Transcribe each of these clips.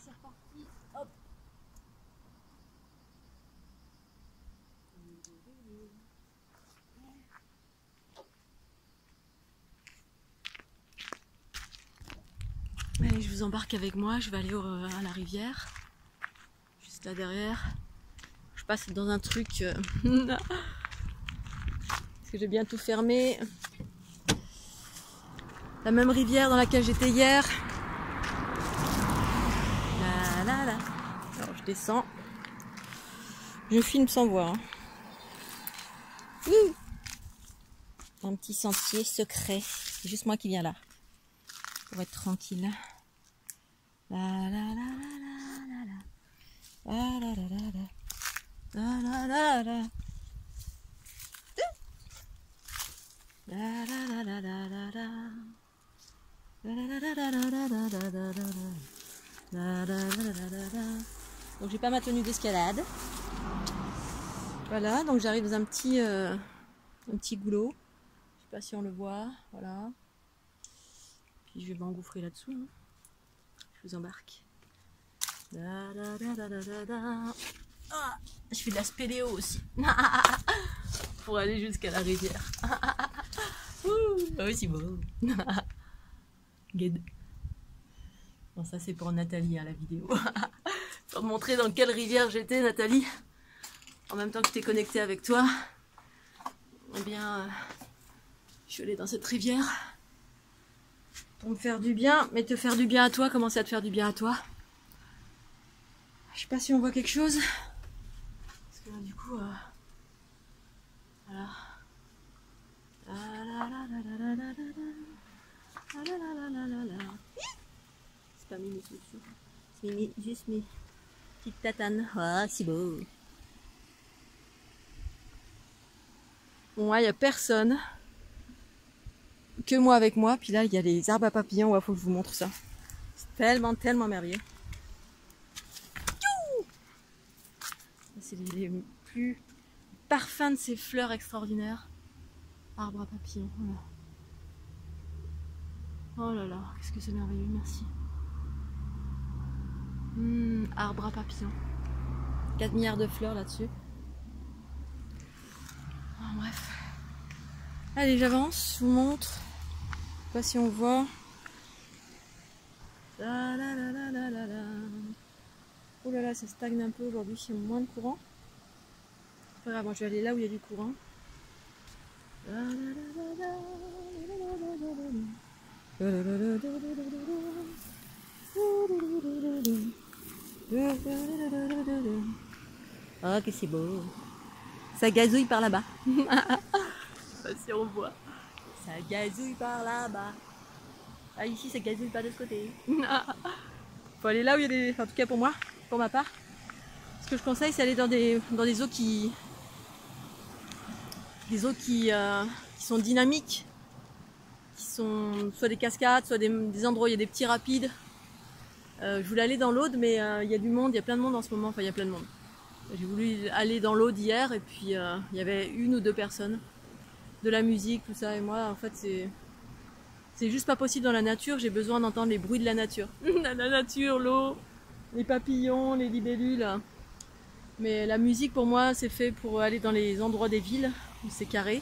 c'est reparti. Hop. Allez, je vous embarque avec moi, je vais aller à la rivière. Juste là derrière. Je passe dans un truc... parce que j'ai bientôt fermé. La même rivière dans laquelle j'étais hier. Là, là, là. Alors je descends. Je filme sans voir. Un petit sentier secret. C'est juste moi qui viens là. Pour être tranquille. La la la la la la la la la la la la la. La la la la la la la. Donc j'ai pas ma tenue d'escalade. Voilà, donc j'arrive dans un petit goulot. Je sais pas si on le voit, voilà. Puis je vais m'engouffrer là-dessous. Hein. Je vous embarque. Ah, je fais de la spéléo aussi. Pour aller jusqu'à la rivière. Ah oui, c'est beau. Good. Bon, ça c'est pour Nathalie, hein, la vidéo. Pour te montrer dans quelle rivière j'étais, Nathalie. En même temps que j'étais connectée avec toi. Eh bien, je suis allée dans cette rivière. Pour me faire du bien, mais te faire du bien à toi, commencer à te faire du bien à toi. Je sais pas si on voit quelque chose. Parce que là, du coup, voilà. C'est pas Mimi, c'est sûr. C'est Mimi, juste mes petites tatanes. Ah, c'est beau. Bon, il n'y a personne. Que moi avec moi. Puis là, il y a les arbres à papillons. Il faut que je vous montre ça. C'est tellement, tellement merveilleux. C'est les plus parfums de ces fleurs extraordinaires. Arbre à papillons. Voilà. Oh là là, qu'est-ce que c'est merveilleux, merci. Arbre à papillons. 4 milliards de fleurs là-dessus. Oh, bref. Allez, j'avance, je vous montre. Je sais pas si on voit. La la la la la la la. Oh là là, ça stagne un peu aujourd'hui, il y a moins de courant. C'est pas grave, moi je vais aller là où il y a du courant. Oh, que c'est beau. Ça gazouille par là-bas. Je sais pas si on voit. Ça gazouille par là-bas. Ah, ici, ça gazouille pas de ce côté. Faut aller là où il y a des... Enfin, en tout cas pour moi, pour ma part. Ce que je conseille, c'est aller dans des eaux qui... Des eaux qui sont dynamiques. Qui sont soit des cascades, soit des endroits où il y a des petits rapides. Je voulais aller dans l'Aude, mais il y a du monde, il y a plein de monde en ce moment. Enfin, il y a plein de monde. J'ai voulu aller dans l'Aude hier et puis il y avait 1 ou 2 personnes. De la musique, tout ça. Et moi, en fait, c'est juste pas possible dans la nature. J'ai besoin d'entendre les bruits de la nature. La nature, l'eau, les papillons, les libellules. Mais la musique, pour moi, c'est fait pour aller dans les endroits des villes où c'est carré.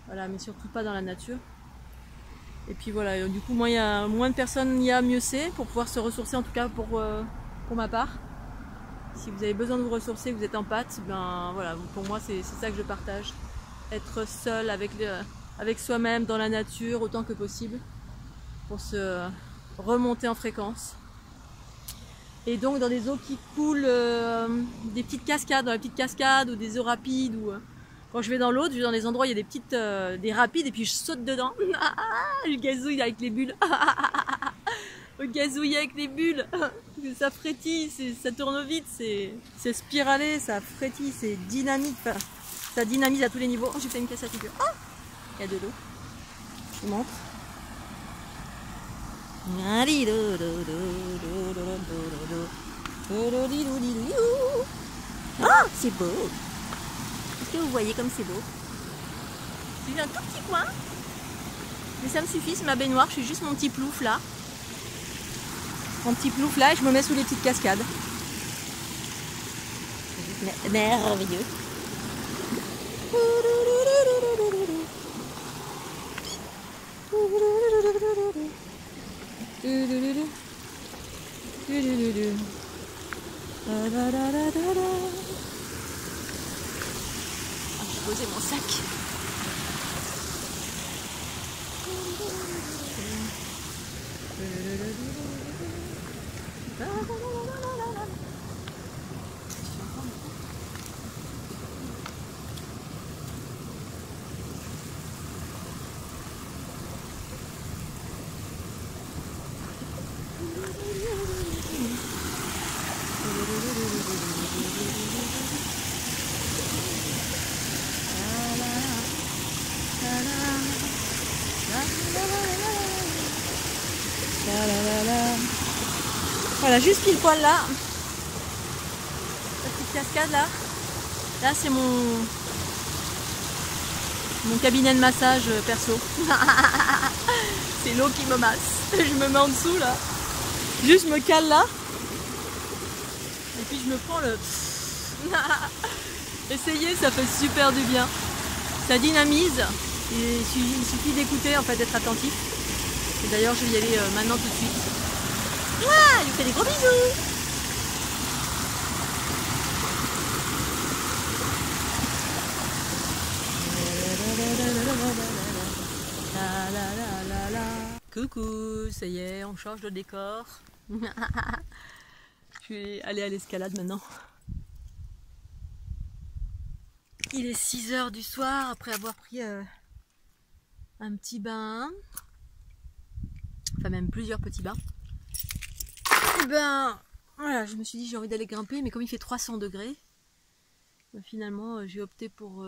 Voilà, mais surtout pas dans la nature. Et puis voilà, du coup, moins de personnes il y a, mieux c'est, pour pouvoir se ressourcer, en tout cas pour ma part. Si vous avez besoin de vous ressourcer, que vous êtes en pâte, ben voilà, pour moi c'est ça que je partage. Être seul avec soi-même dans la nature autant que possible pour se remonter en fréquence. Et donc dans des eaux qui coulent, des petites cascades, dans la petite cascade ou des eaux rapides. Ou, quand je vais dans l'autre, je vais dans des endroits où il y a des rapides et puis je saute dedans. Je gazouille avec les bulles. Je gazouille avec les bulles. Ça frétille, ça tourne vite, c'est spiralé, ça frétille, c'est dynamique. Enfin, ça dynamise à tous les niveaux. Oh, j'ai fait une casse à figure. Oh, il y a de l'eau. Je vous montre. Oh, c'est beau. Est-ce que vous voyez comme c'est beau? J'ai un tout petit coin. Mais ça me suffit, c'est ma baignoire. Je suis juste mon petit plouf là. mon petit plouf là et je me mets sous les petites cascades. Merveilleux. J'ai posé mon sac. Voilà, juste pile poil là. La petite cascade là. Là c'est mon cabinet de massage perso. C'est l'eau qui me masse. Je me mets en dessous là. Juste je me cale là. Et puis je me prends le... Essayez, ça fait super du bien. Ça dynamise. Il suffit d'écouter, en fait, d'être attentif. Et d'ailleurs, je vais y aller maintenant tout de suite. Ah, je vous fais des gros bisous. Coucou, ça y est, on change de décor. Je vais aller à l'escalade maintenant. Il est 6 h du soir après avoir pris un petit bain. Enfin même plusieurs petits bains. Et ben voilà, je me suis dit j'ai envie d'aller grimper, mais comme il fait 300 degrés, ben, finalement j'ai opté pour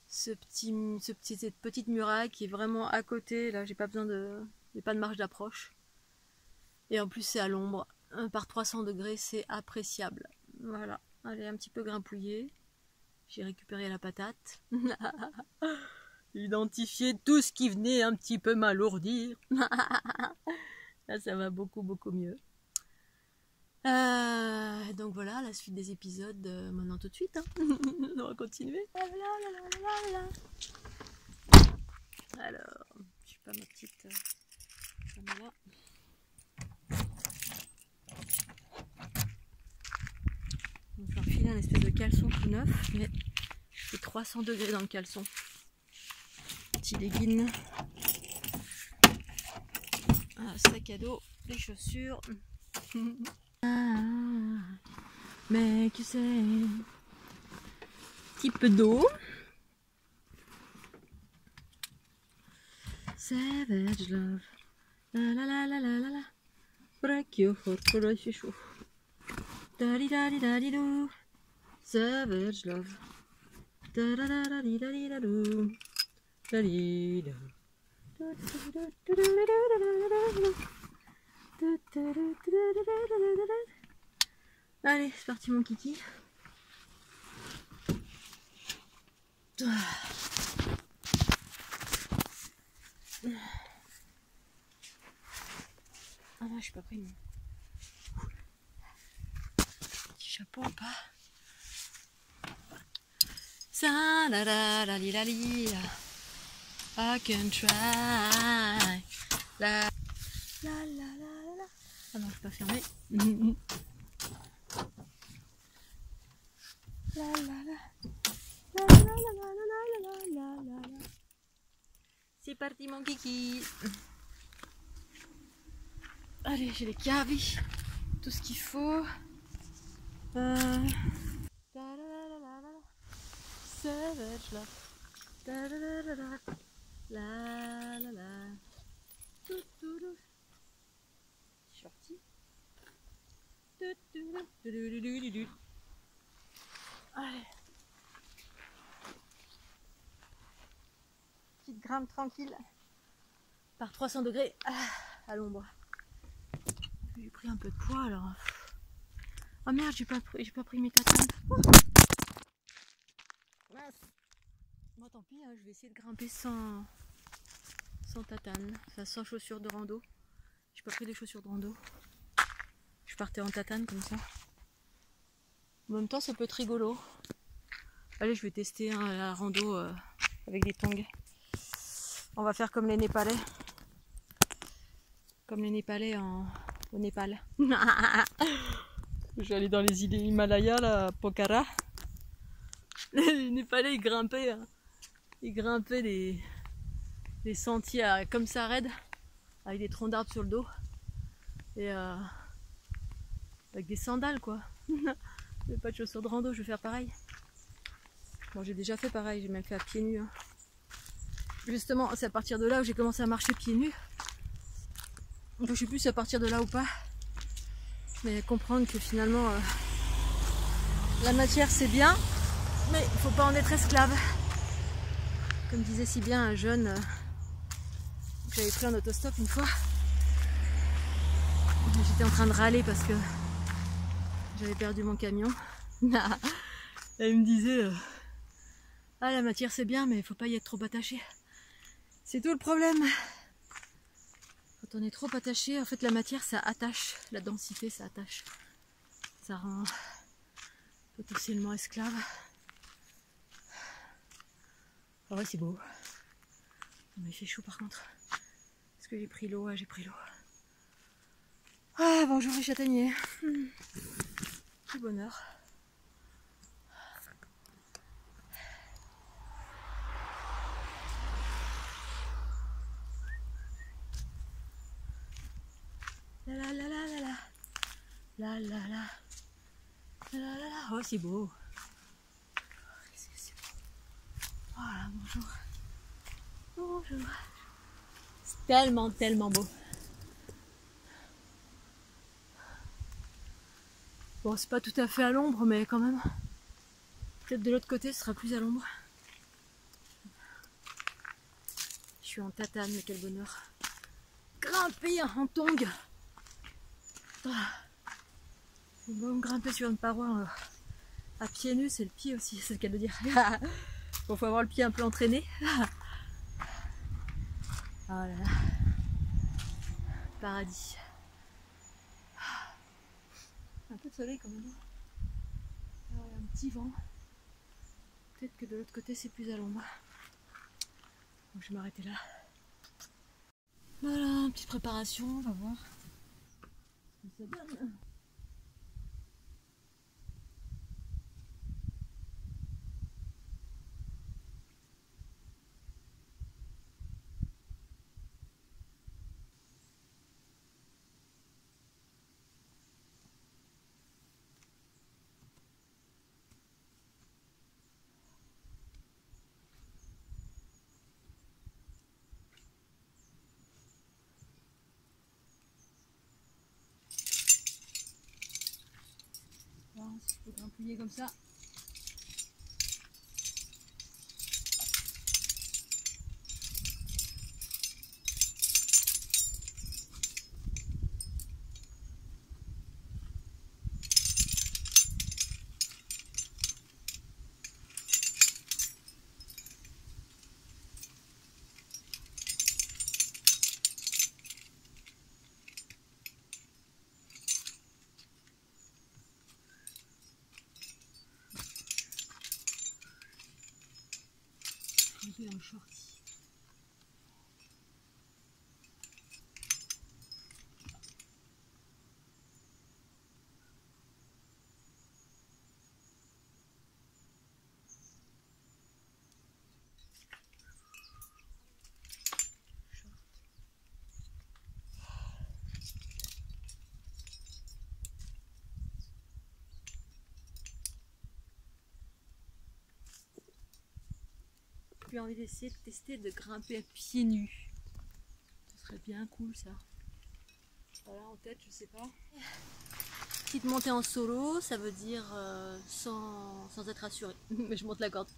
cette petite muraille qui est vraiment à côté. Là j'ai pas besoin de... il n'y a pas de marge d'approche. Et en plus c'est à l'ombre. Par 300 degrés c'est appréciable. Voilà, allez un petit peu grimpouiller. J'ai récupéré la patate. Identifier tout ce qui venait un petit peu m'alourdir. Là ça va beaucoup mieux. Donc voilà, la suite des épisodes maintenant tout de suite. Hein. On va continuer. Alors, je sais pas ma petite caméra. Donc je vais refiler un espèce de caleçon tout neuf, mais c'est 300 degrés dans le caleçon. Petit legging. Un sac à dos, les chaussures. Mais tu sais, petit peu d'eau. Savage love. La la la la la la la. Break your heart, pour il fait chaud. Dali dali dali dou. Savage love. Da da da da di da di da dou. Dali da. Allez, c'est parti mon kiki. Ah non, je suis pas pris mon petit chapeau ou pas. Ça la la la li la li la. I can try. La la la la la. Ah non, je peux pas fermer. La la la. La la la la la la la la la. C'est parti mon kiki. Allez, j'ai les cavis, tout ce qu'il faut. Savage love. La la la. Shorty. Allez. Petite grimpe tranquille. Par 300 degrés à l'ombre. J'ai pris un peu de poids alors. Oh merde, j'ai pas pris mes tatanes. Oh. Mince. Bon tant pis, hein, je vais essayer de grimper sans tatane, enfin, sans chaussures de rando. Je J'ai pas pris les chaussures de rando. Je partais en tatane comme ça. En même temps, ça peut être rigolo. Allez, je vais tester la rando avec des tongs. On va faire comme les Népalais. Comme les Népalais au Népal. Je vais aller dans les îles Himalaya, là, à Pokhara. Les Népalais, ils grimpaient des sentiers comme ça raides, avec des troncs d'arbres sur le dos. Et avec des sandales, quoi. J'ai pas de chaussures de rando, je vais faire pareil. Bon, j'ai déjà fait pareil, j'ai même fait à pieds nus. Hein. Justement, c'est à partir de là où j'ai commencé à marcher pieds nus. Je sais plus si c'est à partir de là ou pas. Mais comprendre que finalement, la matière c'est bien, mais il faut pas en être esclave. Comme disait si bien un jeune que j'avais pris en autostop une fois. J'étais en train de râler parce que j'avais perdu mon camion. Et il me disait ah, la matière c'est bien, mais il faut pas y être trop attaché. C'est tout le problème. Quand on est trop attaché, en fait la matière ça attache, la densité ça attache. Ça rend potentiellement esclave. Ah ouais, c'est beau. Mais il fait chaud par contre. Est-ce que j'ai pris l'eau? Ouais, j'ai pris l'eau. Ah, bonjour les châtaigniers. Quel bonheur. La la la la la la. La la la. La la la la. Oh, c'est beau. Qu'est-ce que c'est beau. Voilà, bonjour. Bonjour. C'est tellement, tellement beau. Bon, c'est pas tout à fait à l'ombre, mais quand même. Peut-être de l'autre côté, ce sera plus à l'ombre. Je suis en tatane, mais quel bonheur. Grimper en tongs. Bon, grimper sur une paroi à pieds nus, c'est le pied aussi, c'est le cas de dire. Bon, faut avoir le pied un peu entraîné. Oh là là. Paradis. Un peu de soleil quand même. Un petit vent. Peut-être que de l'autre côté c'est plus à l'ombre. Donc je vais m'arrêter là. Voilà, petite préparation, on va voir ce que ça donne. Voilà, si je peux grimpouiller comme ça. Un short. J'ai envie d'essayer de tester de grimper à pieds nus. Ce serait bien cool ça. Voilà en tête, je sais pas. Petite montée en solo, ça veut dire sans être assuré. Mais je monte la corde.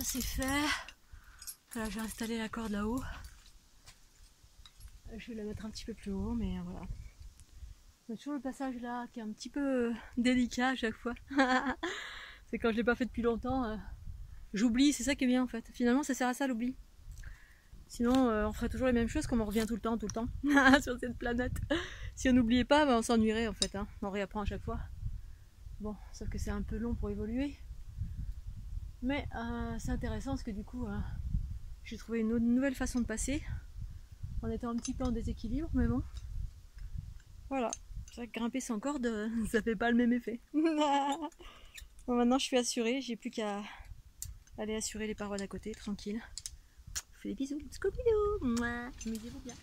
ça c'est fait. Voilà, j'ai installé la corde là-haut. Je vais la mettre un petit peu plus haut, mais voilà. Il y a toujours le passage là qui est un petit peu délicat à chaque fois. C'est quand je l'ai pas fait depuis longtemps. J'oublie, c'est ça qui est bien en fait. Finalement, ça sert à ça l'oubli. Sinon, on ferait toujours les mêmes choses comme on revient tout le temps sur cette planète. Si on n'oubliait pas, ben, on s'ennuierait en fait. Hein. On réapprend à chaque fois. Bon, sauf que c'est un peu long pour évoluer. Mais c'est intéressant parce que du coup, j'ai trouvé une nouvelle façon de passer en étant un petit peu en déséquilibre, mais bon. Voilà. C'est vrai que grimper sans corde, ça fait pas le même effet. Bon, maintenant je suis assurée, j'ai plus qu'à aller assurer les parois d'à côté, tranquille. Je vous fais des bisous. Scooby-Doo. Amusez-vous bien.